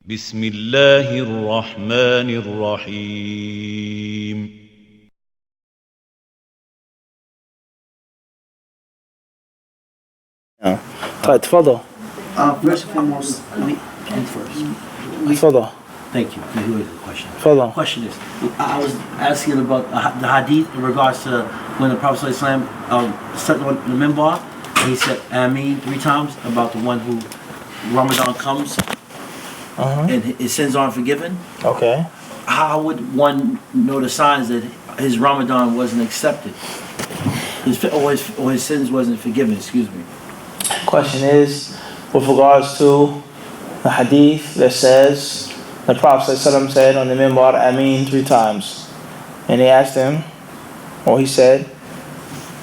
بسم الله الرحمن الرحيم طيب تفضل. First and foremost, تفضل. thank you. Here is the question. تفضل. The question is, I was asking about the hadith in regards to when the Prophet ﷺ stood on the minbar, and he said "Ameen" 3 times about the one who Ramadan comes and his sins aren't forgiven. Okay. How would one know the signs that his Ramadan wasn't accepted, or his sins wasn't forgiven? Excuse me. Question is, with regards to the hadith that says the Prophet ﷺ said on the minbar, Ameen 3 times. And he asked him, or he said,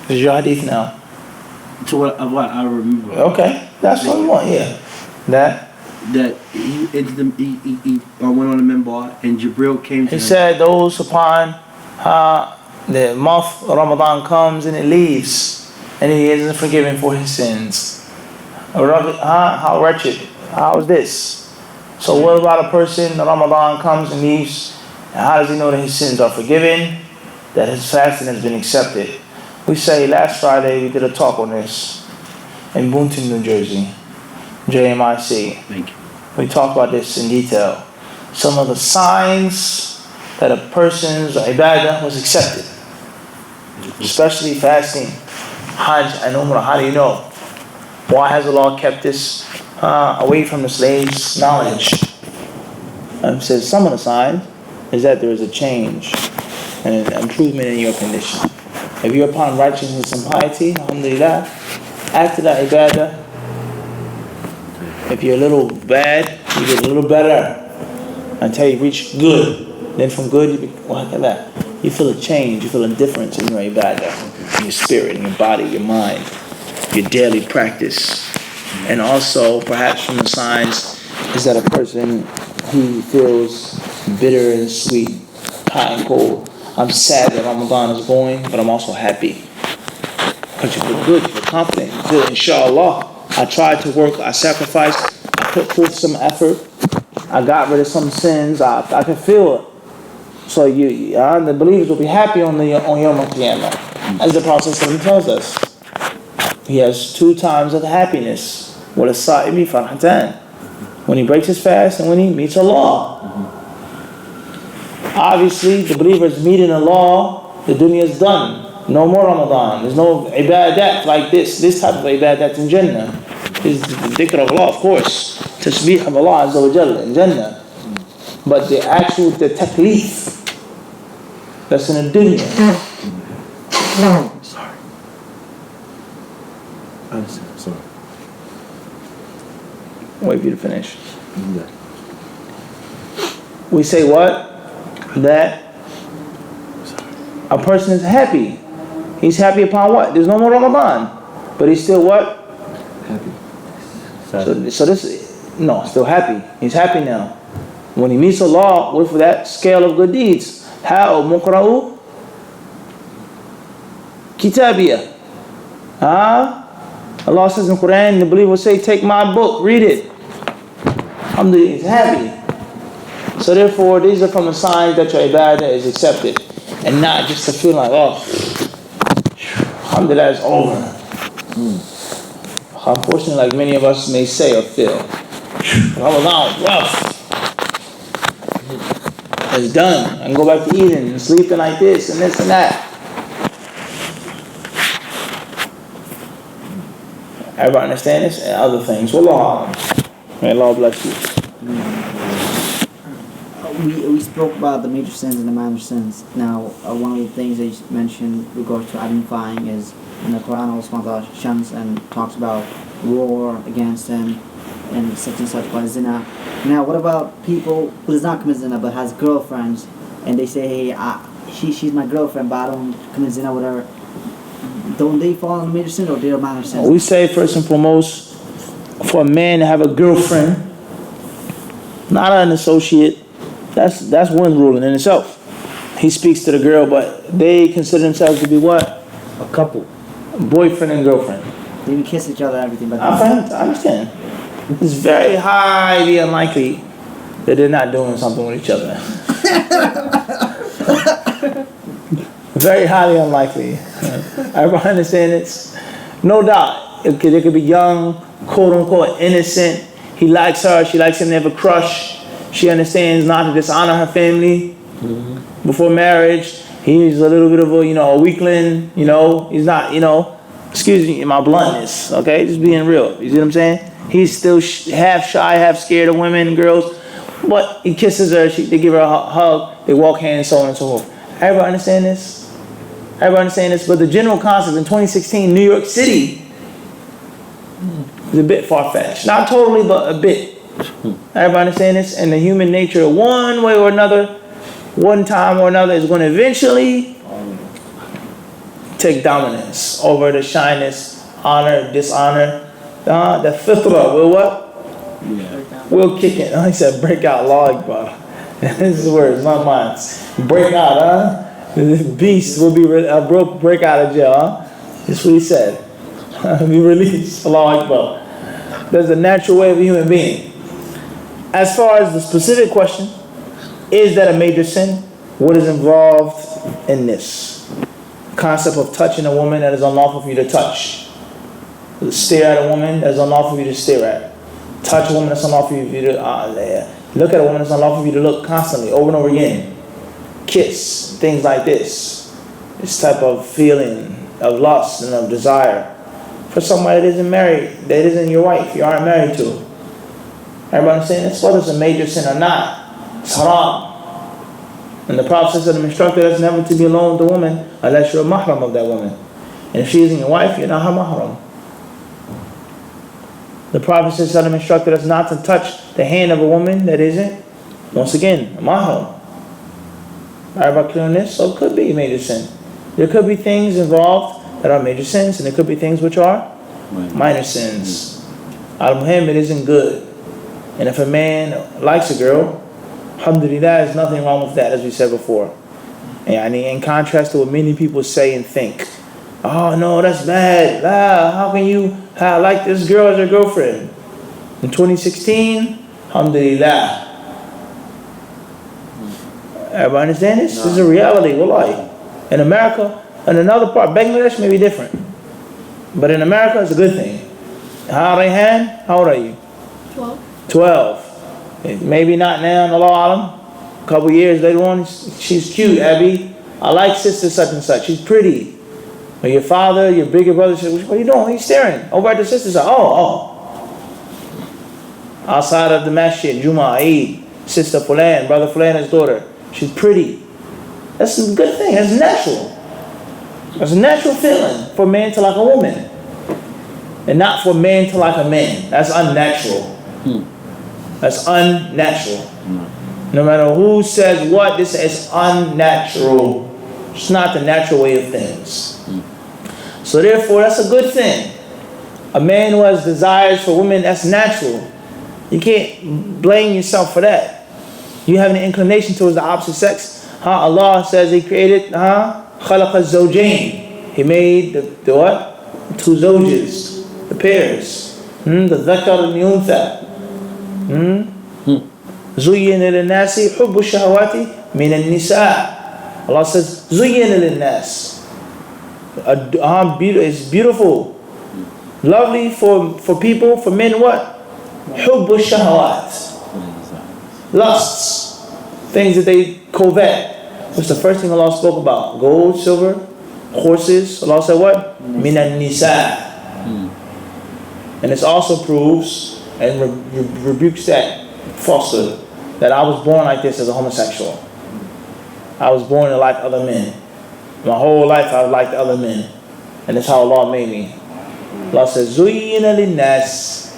this is your hadith now. To what I remember. Okay, that's what we want here. That he entered he went on the minbar and Jibril came to he him. said, those upon the month of Ramadan comes and it leaves, and he isn't forgiven for his sins. How wretched. How is this? So what about a person, Ramadan comes and leaves, and how does he know that his sins are forgiven, that his fasting has been accepted? We say last Friday we did a talk on this in Boonton, New Jersey, JMIC. Thank you. We talked about this in detail. Some of the signs that a person's ibadah was accepted, especially fasting, Hajj and Umrah. How do you know? Why has Allah kept this away from the slave's knowledge? It says some of the signs is that there is a change and an improvement in your condition. If you're upon righteousness and piety, alhamdulillah, after that ibadah, if you're a little bad, you get a little better until you reach good. Then from good, you feel a change, you feel a difference in your ibadah, in your spirit, in your body, your mind, your daily practice. And also, perhaps from the signs, is that a person who feels bitter and sweet, hot and cold. I'm sad that Ramadan is going, but I'm also happy. Because you feel good, you feel confident, you feel, inshallah, I tried to work, I sacrificed, I put forth some effort, I got rid of some sins, I can feel it. So the believers will be happy on Yom Qiyamah. As the Prophet tells us, he has 2 times of happiness. وَلِلصَّائِمِ فَرْحَتَانِ, when he breaks his fast and when he meets Allah. Obviously, the believers meeting Allah, the dunya is done. No more Ramadan. There's no ibadat like this type of ibadat in Jannah. Is the dhikr of Allah, of course. Tasbih of Allah Azza wa Jalla in Jannah. But the taklif, that's in the dunya. Sorry. I'm sorry. Wait for you to finish. Yeah. We say what? That a person is happy. He's happy upon what? There's no more Ramadan. But he's still what? Happy. So still happy. He's happy now. When he meets Allah with that scale of good deeds, how muqra'u kitabiyah. Allah says in the Quran, the believer will say, take my book, read it. Alhamdulillah, he's happy. So therefore, these are from the signs that your ibadah is accepted. And not just to feel like, oh, alhamdulillah, it's over. Unfortunately, like many of us may say or feel, Ramadan, rough. It's done. I can go back to eating and sleeping like this and this and that. Everybody understand this? And other things. Wallah. May Allah bless you. We spoke about the major sins and the minor sins. Now, one of the things that you mentioned with regards to identifying is in the Quran, Allah shuns and talks about war against them and such by zina. Now, what about people who does not commit zina but has girlfriends and they say, hey, she's my girlfriend but I don't commit zina with her? Don't they fall in the major sins or they're minor sins? We say first and foremost, for a man to have a girlfriend, not an associate, that's one ruling in itself. He speaks to the girl, but they consider themselves to be what? A couple. Boyfriend and girlfriend. They even kiss each other and everything, but I understand. It's very highly unlikely that they're not doing something with each other. Very highly unlikely. Everybody understand this? No doubt. It could be young, quote unquote, innocent. He likes her, she likes him, they have a crush. She understands not to dishonor her family before marriage. He's a little bit of a weakling, he's not, excuse me, my bluntness, okay? Just being real. You see what I'm saying? He's still half shy, half scared of women and girls. But he kisses her, they give her a hug, they walk hands, so on and so forth. Everybody understand this? Everybody understand this? But the general concept in 2016, New York City, is a bit far-fetched. Not totally, but a bit. Everybody understand this? And the human nature, one way or another, one time or another, is going to eventually take dominance over the shyness, honor, dishonor. The fitra will what? We'll kick it. He said, break out, Allah Akbar. This is words, not mine. Break out, This beast will be break out of jail, That's what he said. Be released, Allah Akbar. There's a natural way of a human being. As far as the specific question, is that a major sin? What is involved in this? Concept of touching a woman that is unlawful for you to touch. Stare at a woman that is unlawful for you to stare at. Touch a woman that's unlawful for you to look at a woman that's unlawful for you to look constantly, over and over again. Kiss, things like this. This type of feeling of lust and of desire for somebody that isn't married, that isn't your wife, you aren't married to. Everybody understand this? Whether it's a major sin or not, it's haram. And the Prophet said, instructed us never to be alone with the woman unless you're a mahram of that woman. And if she isn't your wife, you're not her mahram. The Prophet instructed us not to touch the hand of a woman that isn't, once again, a mahram. Everybody clear on this? So it could be a major sin. There could be things involved that are major sins, and there could be things which are minor sins. Al-Muhim, it isn't good. And if a man likes a girl, alhamdulillah, there's nothing wrong with that, as we said before. And in contrast to what many people say and think. Oh no, that's bad. How can you like this girl as your girlfriend? In 2016, alhamdulillah. Everybody understand this? This is a reality, wallahi. In America, in another part, Bangladesh may be different. But in America, it's a good thing. Rayhan, how old are you? 12. Maybe not now, in Allah Alam. A couple years later on, she's cute, Abby. I like sister such and such. She's pretty. Or your father, your bigger brother says, what are you doing? He's staring. Over at the sister's side. Outside of the masjid, Juma, Eid, sister Fulan, brother Fulan, his daughter. She's pretty. That's a good thing. That's natural. That's a natural feeling for a man to like a woman. And not for a man to like a man. That's unnatural. That's unnatural. No matter who says what, this is unnatural. It's not the natural way of things. So therefore, that's a good thing. A man who has desires for women, that's natural. You can't blame yourself for that. You have an inclination towards the opposite sex. Allah says He created, خَلَقَ الزَّوْجَيْن. He made the what? Two zawjas, the pairs. The dhakar and the untha. زُيِّنَ لِلنَّاسِ حُبُّ الشَّهَوَاتِ مِنَ النِّسَاءِ. Allah says, زُيِّنَ لِلنَّاسِ. It's beautiful. Lovely for people, for men what? حُبُّ الشَّهَوَاتِ. Lusts. Things that they covet. What's the first thing Allah spoke about? Gold, silver, horses. Allah said what? مِنَ النِّسَاءِ. And this also proves and rebukes that falsehood, that I was born like this as a homosexual. I was born to like other men. My whole life I liked other men. And that's how Allah made me. Allah says, زُيِّنَ لِلنَّاسِ.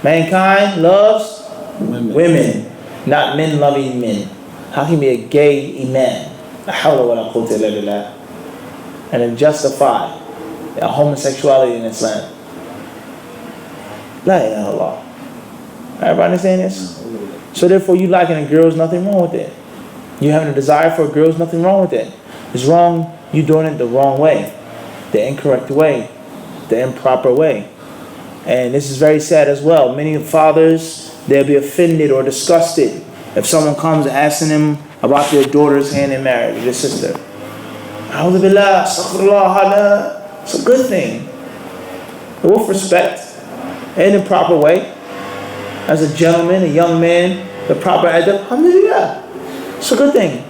Mankind loves women, not men loving men. How can you be a gay imam? And then justify homosexuality in Islam? La ilaha illallah. Everybody understand this? So therefore, you liking a girl, there's nothing wrong with it. You having a desire for a girl, there's nothing wrong with it. It's wrong, you doing it the wrong way, the incorrect way, the improper way. And this is very sad as well. Many fathers they'll be offended or disgusted if someone comes asking them about their daughter's hand in marriage, their sister. A'udhu billah, astaghfirullah, hada. It's a good thing. With respect, in a proper way. As a gentleman, a young man, the proper adab, alhamdulillah. It's a good thing.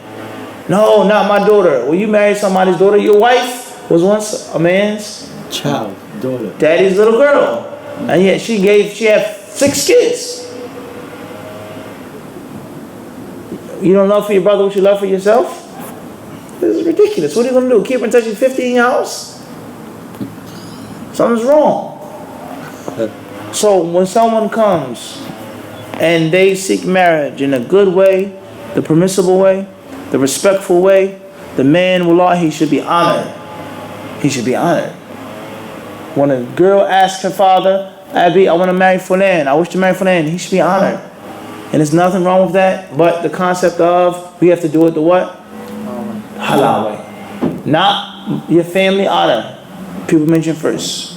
No, not my daughter. Well, you married somebody's daughter. Your wife was once a man's Child, daughter. daddy's little girl. And yet she had 6 kids. You don't love for your brother what you love for yourself? This is ridiculous. What are you going to do? Keep her until she's 50 in your house? Something's wrong. So when someone comes and they seek marriage in a good way, the permissible way, the respectful way, the man, wallah, he should be honored. He should be honored. When a girl asks her father, Abi, I want to marry Fulan, I wish to marry Fulan, he should be honored. And there's nothing wrong with that, but the concept of we have to do it the what? Halal way. Not your family honor. People mention first.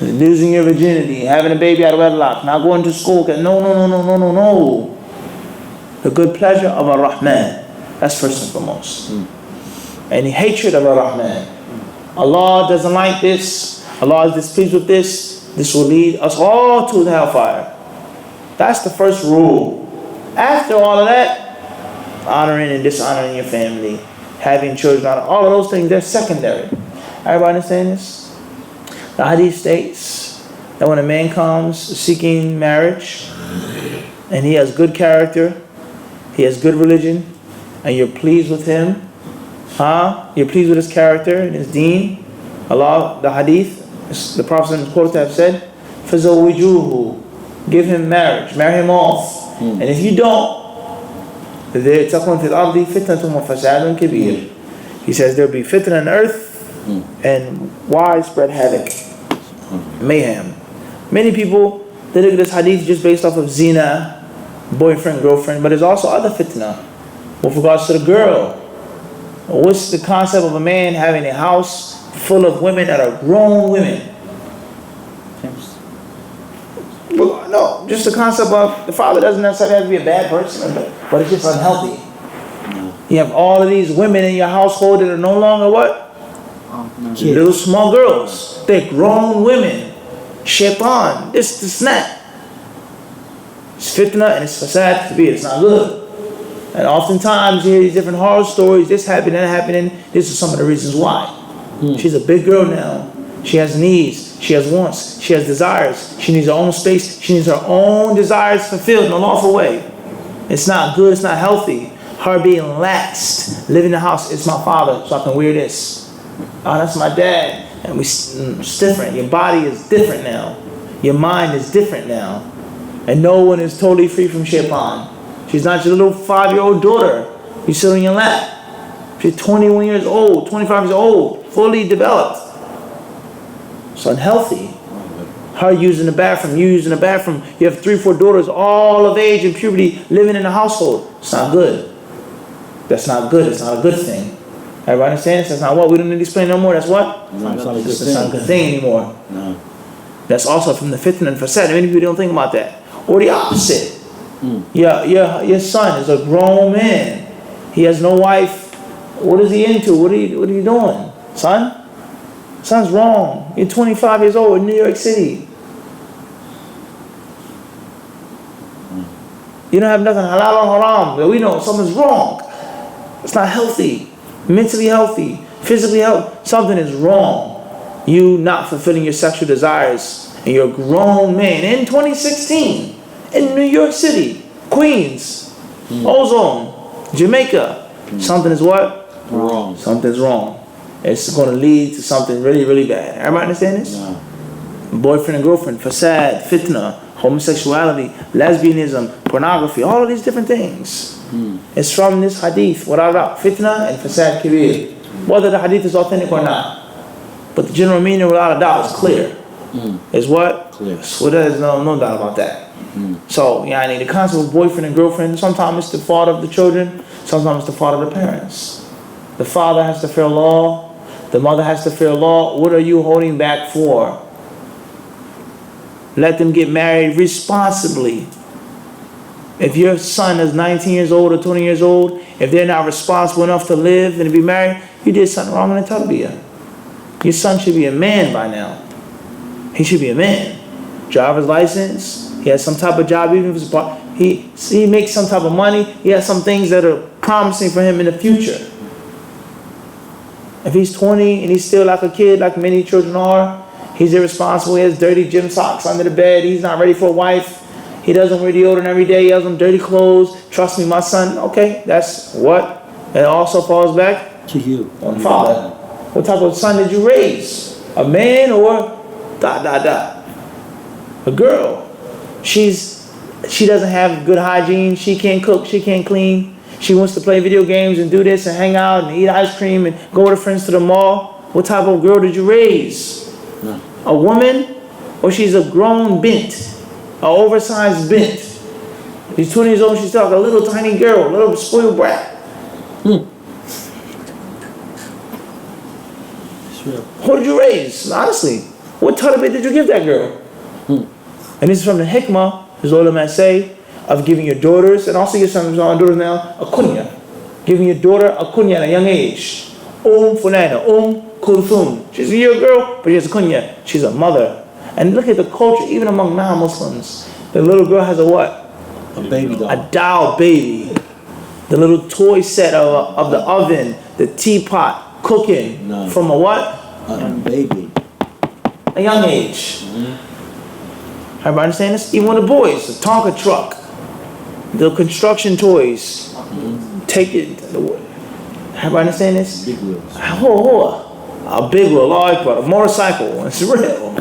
Losing your virginity, having a baby out of wedlock, not going to school. No. The good pleasure of Ar-Rahman. That's first and foremost. Any hatred of Ar-Rahman. Allah doesn't like this. Allah is displeased with this. This will lead us all to the hellfire. That's the first rule. After all of that, honoring and dishonoring your family, having children, all of those things, they're secondary. Everybody understand this? The hadith states that when a man comes seeking marriage and he has good character, he has good religion, and you're pleased with him, you're pleased with his character and his deen, Allah, the hadith, the Prophet quoted to have said, فَزَوِّجُوهُ, give him marriage, marry him off. And if you don't, تَكُنْ فِي الْأَرْضِ فِتْنَةٌ وَفَسَادٌ كَبِيرٌ. He says there will be fitna on earth and widespread havoc, mayhem. Many people, they look at this hadith just based off of zina, boyfriend, girlfriend, but there's also other fitna. With regards to the girl, what's the concept of a man having a house full of women that are grown women? Well, no, just the concept of the father doesn't necessarily have to be a bad person, but it's just unhealthy. You have all of these women in your household that are no longer what? Little small girls. They're grown women. Shaitan, this, that. It's fitna and it's fasad kabir. It's not good. And oftentimes you hear these different horror stories. This happened, that happening. This is some of the reasons why. She's a big girl now. She has needs. She has wants. She has desires. She needs her own space. She needs her own desires fulfilled in a lawful way. It's not good. It's not healthy. Her being laxed. Living in the house. It's my father, so I can wear this. Oh, that's my dad. And it's different. Your body is different now. Your mind is different now. And no one is totally free from shaitan. She's not your little 5-year-old daughter. You sit on your lap. She's 21 years old, 25 years old, fully developed. It's unhealthy. Her using the bathroom, you using the bathroom. You have 3-4 daughters, all of age and puberty, living in the household. It's not good. That's not good. It's not a good thing. Everybody understand this? That's not what? We don't need to explain no more. That's what? No, it's not a good It's thing. not a good thing anymore. No. That's also from the fitna and fasad. Many people don't think about that. Or the opposite. Your son is a grown man. He has no wife. What is he into? What are you doing? Son? Son's wrong. You're 25 years old in New York City. You don't have nothing halal or haram, but we know something's wrong. It's not healthy. Mentally healthy, physically healthy. Something is wrong. You not fulfilling your sexual desires, and you're a grown man in 2016 in New York City, Queens, Ozone, Jamaica. Something is what? Wrong. Something's wrong. It's going to lead to something really, really bad. Everybody understand this? No. Boyfriend and girlfriend, fasad, fitna, homosexuality, lesbianism, pornography, all of these different things. It's from this hadith, without doubt, fitna and fasad kabir. Whether the hadith is authentic or not. But the general meaning, without a doubt, is clear. Is what? Clear. So there's no doubt about that. So, the concept of boyfriend and girlfriend, sometimes it's the fault of the children, sometimes it's the fault of the parents. The father has to fear Allah, the mother has to fear Allah. What are you holding back for? Let them get married responsibly. If your son is 19 years old or 20 years old, if they're not responsible enough to live and to be married, you did something wrong in the tarbiyah. Your son should be a man by now. He should be a man. Driver's license. He has some type of job, even if it's he makes some type of money. He has some things that are promising for him in the future. If he's 20 and he's still like a kid, like many children are, he's irresponsible. He has dirty gym socks under the bed. He's not ready for a wife. He doesn't wear deodorant every day. He has on dirty clothes. Trust me, my son. Okay, that's what. It also falls back to you. On the father. What type of son did you raise? A man or a girl? She doesn't have good hygiene. She can't cook. She can't clean. She wants to play video games and do this and hang out and eat ice cream and go with her friends to the mall. What type of girl did you raise? No. A woman? Or she's a grown bint? An oversized bint? She's 20 years old. She's still like a little tiny girl, a little spoiled brat. Who did you raise? Honestly, what tarbiyah did you give that girl? And this is from the hikmah, as ulama say, of giving your daughters, and also your sons and daughters now, a kunya. Giving your daughter a kunya at a young age. Fulana, Kulthum. She's your girl, but she has a kunya. She's a mother. And look at the culture, even among non-Muslims. The little girl has a what? A baby doll. A doll baby. The little toy set of the oven, the teapot, cooking. No. From a what? A baby. A young age. Everybody understand this? Even with the boys, the Tonka truck, the construction toys. Take it. Everybody understand this? Big wheels. A big wheel, like a motorcycle. It's real.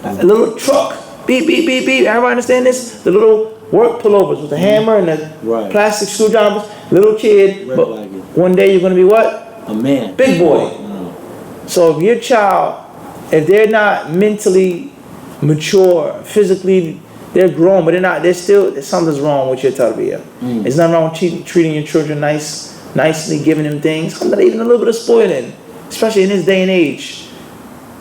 A little truck. Beep, beep, beep, beep. Everybody understand this? The little work pullovers with the hammer and the plastic screwdrivers. Little kid. But one day you're going to be what? A man. Big boy. So if your child, if they're not mentally mature, physically, they're grown, but they're still, something's wrong with your tarbiyah. It's not wrong with treating your children nicely, giving them things. Alhamdulillah, even a little bit of spoiling, especially in this day and age.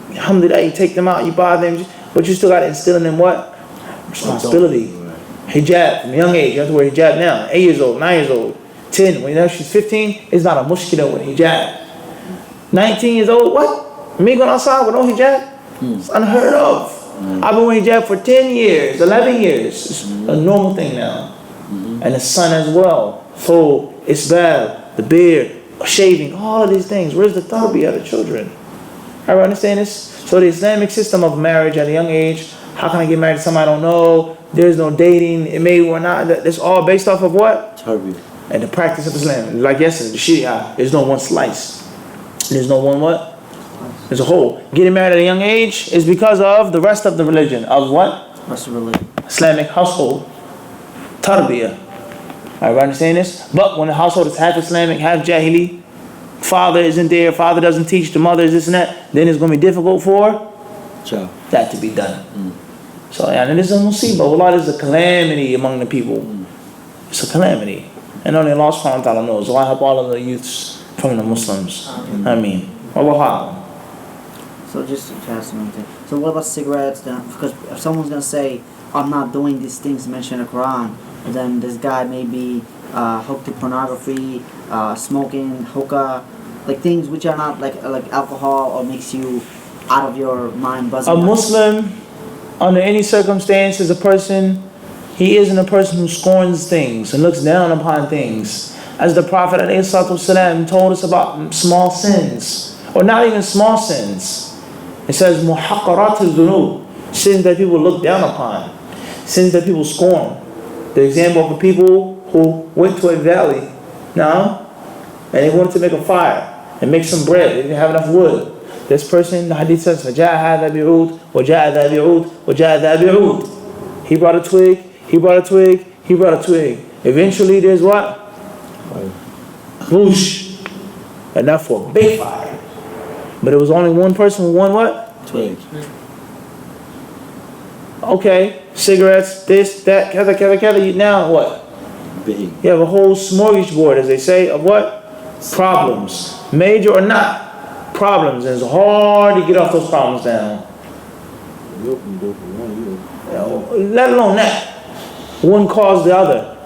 Alhamdulillah, you take them out, you buy them, but you still got to instill in them what? Responsibility. Hijab, from a young age, you have to wear hijab now. 8 years old, 9 years old, 10, when she's 15, it's not a mushkila with hijab. 19 years old, what? Me going outside with no hijab? It's unheard of. I've been wearing hijab for 10 years, 11 years. It's a normal thing now. And the son as well. So, isbal, the beard, shaving, all of these things. Where's the tarbiyah of the children? Everybody understand this? So the Islamic system of marriage at a young age, how can I get married to somebody I don't know? There's no dating, it may or not. It's all based off of what? Tarbiyah. And the practice of Islam. Like yesterday, the Sharia, there's no one slice. There's no one what? There's a whole. Getting married at a young age is because of the rest of the religion. Of what? Rest of religion. Islamic household. Tarbiyah. Everybody understand this? But when the household is half Islamic, half Jahili, father isn't there, father doesn't teach, the mother is this and that, then it's going to be difficult for that to be done. So, and this is a musibah. Allah is a calamity among the people. It's a calamity. And only Allah subhanahu wa ta'ala knows. Allah help all of the youths from the Muslims. I mean, Allah. So just to ask something. So what about cigarettes then? Because if someone's going to say, I'm not doing these things mentioned in the Quran, then this guy may be hooked to pornography, smoking, hookah, like things which are not like alcohol or makes you out of your mind buzzing. A Muslim, under any circumstance, is a person, he isn't a person who scorns things and looks down upon things. As the Prophet ﷺ told us about small sins, or not even small sins. It says, muhaqqaratul dhunub, sins that people look down upon, sins that people scorn. The example of the people who went to a valley now, and they wanted to make a fire and make some bread. They didn't have enough wood. This person, the hadith says, فَجَاءَ هَذَا بِعُودٍ وَجَاءَ ذَا بِعُودٍ وَجَاءَ ذَا بِعُودٍ. He brought a twig, he brought a twig, he brought a twig. Eventually there's what? Whoosh. Enough for a big fire. But it was only one person who won what? Twig. Okay, cigarettes, this, that, kada. Now what? Big. You have a whole smorgasbord, as they say, of what? Problems. Major or not. Problems. And it's hard to get off those problems down. Let alone that. One caused the other.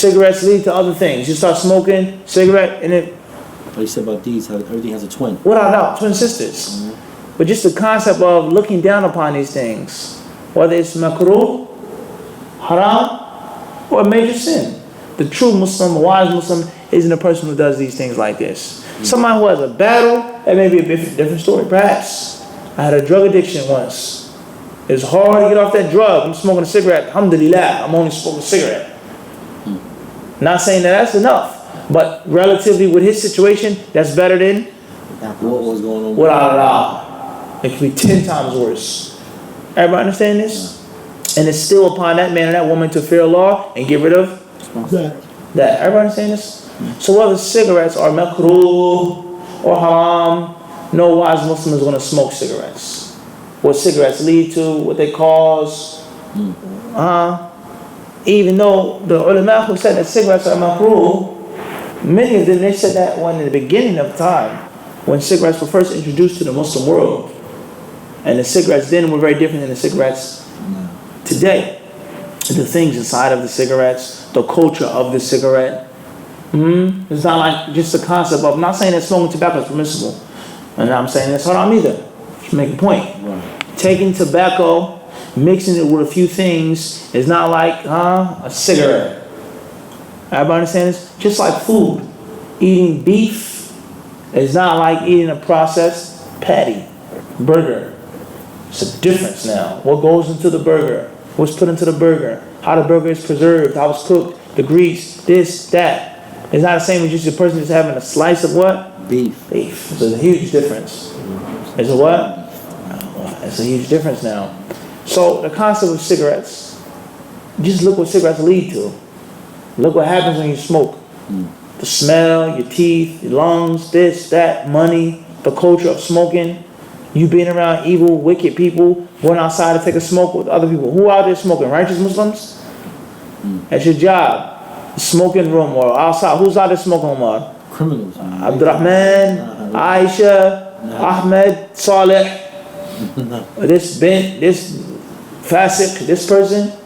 Cigarettes lead to other things. You start smoking, cigarette, and it. What you said about these, how everything has a twin. Without doubt, twin sisters. But just the concept of looking down upon these things, whether it's makruh, haram, or a major sin. The true Muslim, wise Muslim, isn't a person who does these things like this. Somebody who has a battle, that may be a different story. Perhaps I had a drug addiction once. It's hard to get off that drug. I'm smoking a cigarette. Alhamdulillah, I'm only smoking a cigarette. Not saying that that's enough, but relatively with his situation, that's better than What was going on? without a doubt. It could be 10 times worse. Everybody understand this? And it's still upon that man or that woman to fear Allah and get rid of that. Everybody understand this? So whether cigarettes are makruh or haram, no wise Muslim is going to smoke cigarettes. What cigarettes lead to, what they cause. Even though the ulama who said that cigarettes are makruh, many of them, they said that when in the beginning of time, when cigarettes were first introduced to the Muslim world. And the cigarettes then were very different than the cigarettes today. The things inside of the cigarettes, the culture of the cigarette. It's not like just the concept of, I'm not saying that smoking tobacco is permissible. And I'm saying that's haram either. Just make a point. Taking tobacco, mixing it with a few things is not like a cigarette. Everybody understand this? Just like food. Eating beef is not like eating a processed patty, burger. It's a difference now. What goes into the burger? What's put into the burger? How the burger is preserved? How it's cooked? The grease? This, that. It's not the same as just a person just having a slice of what? Beef. So there's a huge difference. It's a what? It's a huge difference now. So the concept of cigarettes, just look what cigarettes lead to. Look what happens when you smoke. The smell, your teeth, your lungs, this, that, money, the culture of smoking. You being around evil, wicked people, going outside to take a smoke with other people. Who out there smoking? Righteous Muslims? At your job, smoking room or outside. Who's out there smoking, Omar? Criminals. Abdurrahman, Aisha, Ahmed, Saleh, this bent, this Fasik, this person.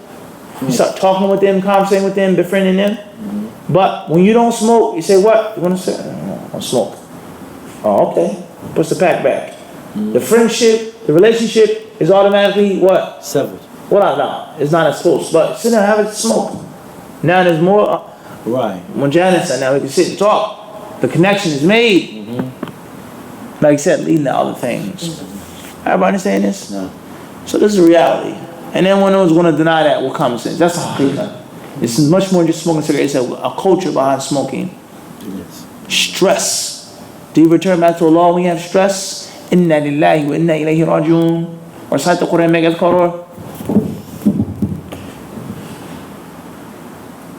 You start talking with them, conversating with them, befriending them. But when you don't smoke, you say, what? You want to say, I don't smoke. Oh, okay. Puts the pack back. The friendship, the relationship is automatically what? Severed. Well, no, it's not as close. But sit down and have a smoke. Now there's more. Right. When Janet said, now we can sit and talk. The connection is made. Like I said, leading to other things. Everybody understand this? No. So this is reality. And then one who's going to deny that with common sense. That's a haqiqah. It's much more than just smoking cigarettes. It's a culture behind smoking. Yes. Stress. Do you return back to Allah when you have stress? Inna lillahi wa inna ilayhi raji'un. Or recite the Quran, make adhkar.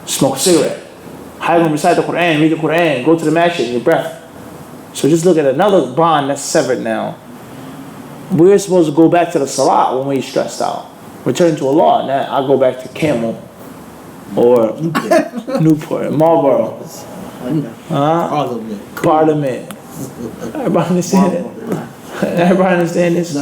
Smoke a cigarette. How you going to recite the Quran, read the Quran, go to the masjid in your breath? So just look at another bond that's severed now. We're supposed to go back to the salah when we're stressed out. Return to Allah. Now I go back to Camel or Newport, Marlboro, Parliament. Everybody understand it? Everybody understand this?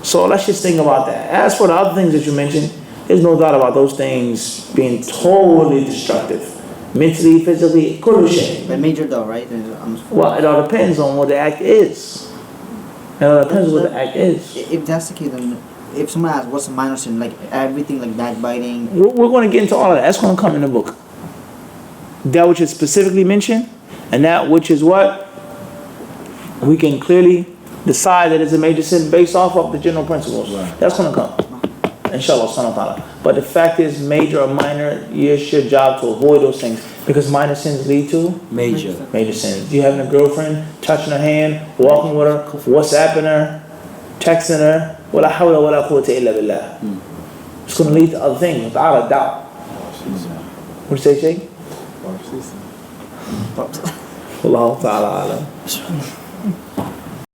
So let's just think about that. As for the other things that you mentioned, there's no doubt about those things being totally destructive. Mentally, physically, kullu shay. But major though, right? Well, it all depends on what the act is. It all depends on what the act is. If that's the case, then if someone asks what's a minor sin, like everything like backbiting. We're going to get into all of that. That's going to come in the book. That which is specifically mentioned, and that which is what we can clearly decide that it's a major sin based off of the general principles. Right. That's going to come. Inshallah, subhanahu wa ta'ala. But the fact is, major or minor, it's your job to avoid those things. Because minor sins lead to major sins. You having a girlfriend, touching her hand, walking with her, WhatsApping her, texting her. Wala hawla wala quwwata illa billah. It's going to lead to other things, without a doubt. What do you say, Sheikh? Allah ta'ala alam.